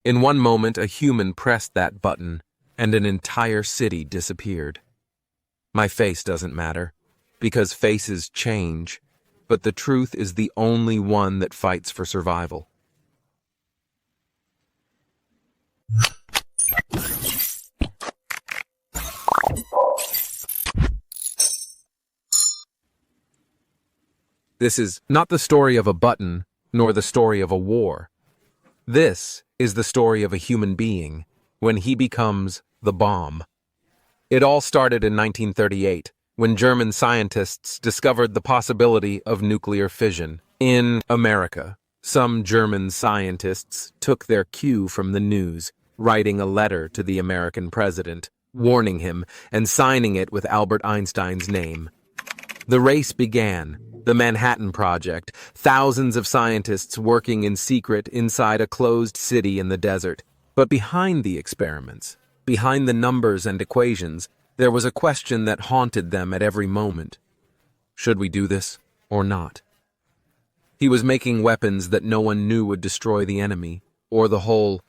In one moment, a human pressed that button, and an entire city disappeared. My face doesn't matter, because faces change, but the truth is the only one that fights for survival. This is not the story of a button, nor the story of a war. This is the story of a human being when he becomes the bomb. It all started in 1938, when German scientists discovered the possibility of nuclear fission. In America, some German scientists took their cue from the news, writing a letter to the American president, warning him and signing it with Albert Einstein's name. The race began. The Manhattan Project, thousands of scientists working in secret inside a closed city in the desert. But behind the experiments, behind the numbers and equations, there was a question that haunted them at every moment. Should we do this or not? He was making weapons that no one knew would destroy the enemy, or the whole.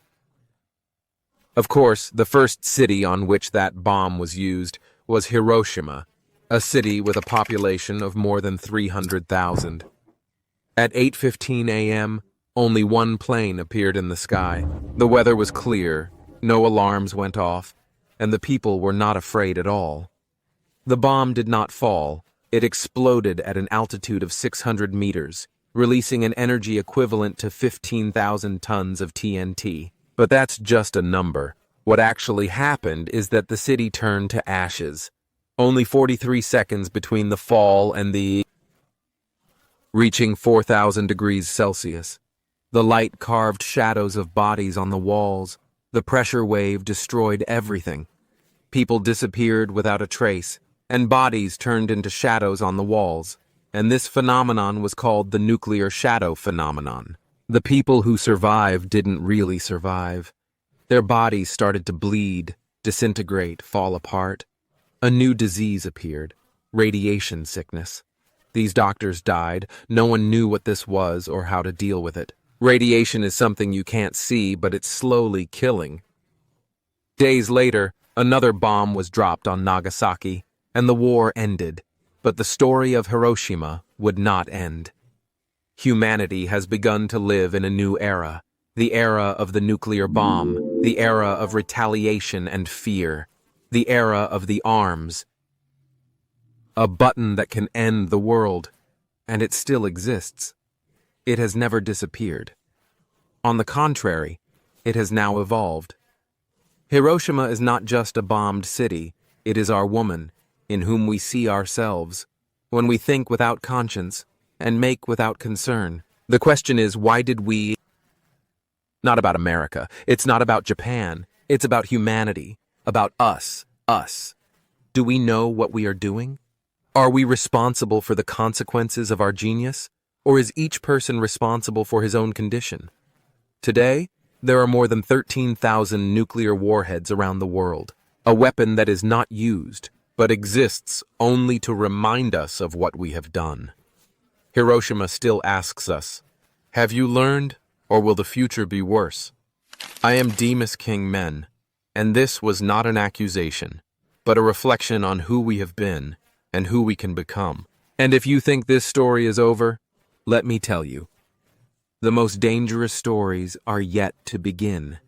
Of course, the first city on which that bomb was used was Hiroshima, a city with a population of more than 300,000. At 8:15 a.m., only one plane appeared in the sky. The weather was clear, no alarms went off, and the people were not afraid at all. The bomb did not fall. It exploded at an altitude of 600 meters, releasing an energy equivalent to 15,000 tons of TNT. But that's just a number. What actually happened is that the city turned to ashes. Only 43 seconds between the fall and the reaching 4,000 degrees Celsius. The light carved shadows of bodies on the walls. The pressure wave destroyed everything. People disappeared without a trace, and bodies turned into shadows on the walls. And this phenomenon was called the nuclear shadow phenomenon. The people who survived didn't really survive. Their bodies started to bleed, disintegrate, fall apart. A new disease appeared, radiation sickness. These doctors died. No one knew what this was or how to deal with it. Radiation is something you can't see, but it's slowly killing. Days later, another bomb was dropped on Nagasaki, and the war ended. But the story of Hiroshima would not end. Humanity has begun to live in a new era, the era of the nuclear bomb, the era of retaliation and fear. The era of the arms. A button that can end the world, and it still exists. It has never disappeared. On the contrary, it has now evolved. Hiroshima is not just a bombed city, it is our woman, in whom we see ourselves, when we think without conscience and make without concern. The question is, why did we? Not about America, it's not about Japan, it's about humanity. About us. Do we know what we are doing? Are we responsible for the consequences of our genius? Or is each person responsible for his own condition? Today, there are more than 13,000 nuclear warheads around the world, a weapon that is not used, but exists only to remind us of what we have done. Hiroshima still asks us, have you learned, or will the future be worse? I am Demas King Men. And this was not an accusation, but a reflection on who we have been and who we can become. And if you think this story is over, let me tell you, the most dangerous stories are yet to begin.